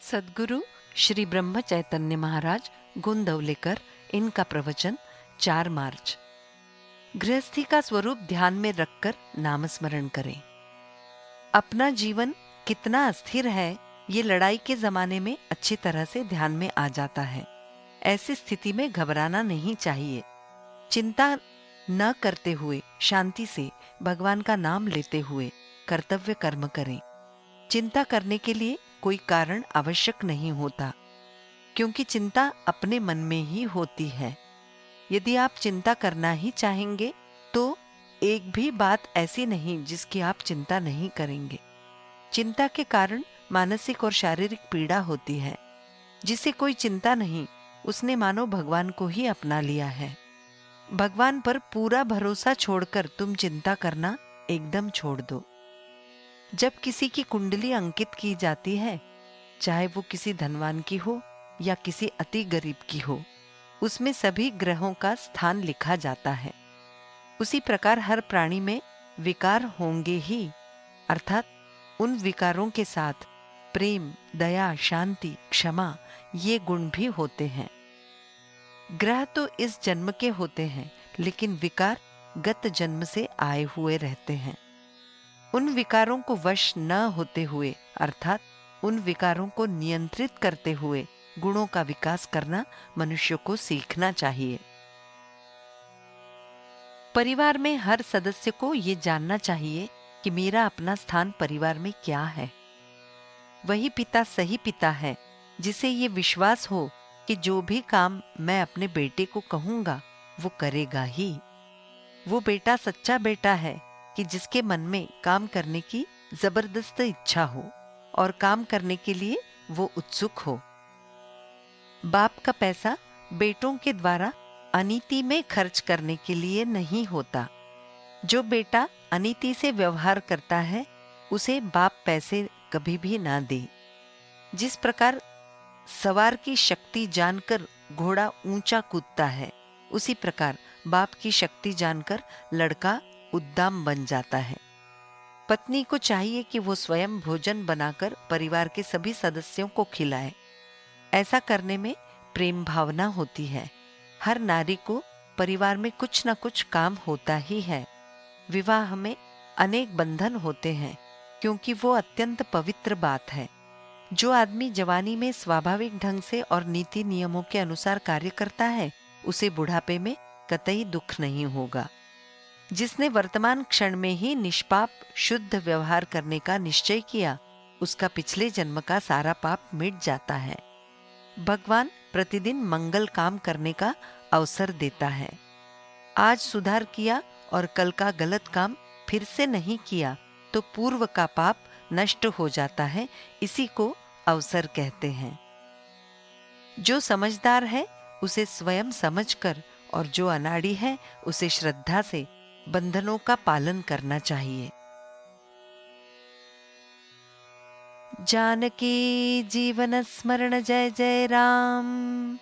सद्गुरु श्री ब्रह्म चैतन्य महाराज गोंदवलेकर, इनका प्रवचन 4 मार्च। गृहस्थी का स्वरूप ध्यान में रखकर नामस्मरण करें। अपना जीवन कितना अस्थिर है, ये लड़ाई के जमाने में अच्छी तरह से ध्यान में आ जाता है। ऐसी स्थिति में घबराना नहीं चाहिए। चिंता न करते हुए शांति से भगवान का नाम लेते हुए कर्तव्य कर्म करें। चिंता करने के लिए कोई कारण आवश्यक नहीं होता, क्योंकि चिंता अपने मन में ही होती है। यदि आप चिंता करना ही चाहेंगे तो एक भी बात ऐसी नहीं जिसकी आप चिंता नहीं करेंगे। चिंता के कारण मानसिक और शारीरिक पीड़ा होती है। जिसे कोई चिंता नहीं, उसने मानो भगवान को ही अपना लिया है। भगवान पर पूरा भरोसा छोड़कर तुम चिंता करना एकदम छोड़ दो। जब किसी की कुंडली अंकित की जाती है, चाहे वो किसी धनवान की हो या किसी अति गरीब की हो, उसमें सभी ग्रहों का स्थान लिखा जाता है। उसी प्रकार हर प्राणी में विकार होंगे ही, अर्थात उन विकारों के साथ प्रेम, दया, शांति, क्षमा ये गुण भी होते हैं। ग्रह तो इस जन्म के होते हैं, लेकिन विकार गत जन्म से आए हुए रहते हैं। उन विकारों को वश न होते हुए, अर्थात उन विकारों को नियंत्रित करते हुए गुणों का विकास करना मनुष्य को सीखना चाहिए। परिवार में हर सदस्य को ये जानना चाहिए कि मेरा अपना स्थान परिवार में क्या है। वही पिता सही पिता है जिसे ये विश्वास हो कि जो भी काम मैं अपने बेटे को कहूंगा वो करेगा ही। वो बेटा सच्चा बेटा है कि जिसके मन में काम करने की जबरदस्त इच्छा हो और काम करने के लिए वो उत्सुक हो। बाप का पैसा बेटों के द्वारा अनीति में खर्च करने के लिए नहीं होता। जो बेटा अनीति से व्यवहार करता है, उसे बाप पैसे कभी भी ना दे। जिस प्रकार सवार की शक्ति जानकर घोड़ा ऊंचा कूदता है, उसी प्रकार बाप की शक्ति जानकर लड़का उद्दाम बन जाता है। पत्नी को चाहिए कि वो स्वयं भोजन बनाकर परिवार के सभी सदस्यों को खिलाए। ऐसा करने में प्रेम भावना होती है। हर नारी को परिवार में कुछ न कुछ काम होता ही है। विवाह में अनेक बंधन होते हैं, क्योंकि वो अत्यंत पवित्र बात है। जो आदमी जवानी में स्वाभाविक ढंग से और नीति नियमों के अनुसार कार्य करता है, उसे बुढ़ापे में कतई दुख नहीं होगा। जिसने वर्तमान क्षण में ही निष्पाप शुद्ध व्यवहार करने का निश्चय किया, उसका पिछले जन्म का सारा पाप मिट जाता है। भगवान प्रतिदिन मंगल काम करने का अवसर देता है। आज सुधार किया और कल का गलत काम फिर से नहीं किया तो पूर्व का पाप नष्ट हो जाता है। इसी को अवसर कहते हैं। जो समझदार है उसे स्वयं समझकर, और जो अनाड़ी है उसे श्रद्धा से बंधनों का पालन करना चाहिए। जानकी जीवन स्मरण जय जय राम।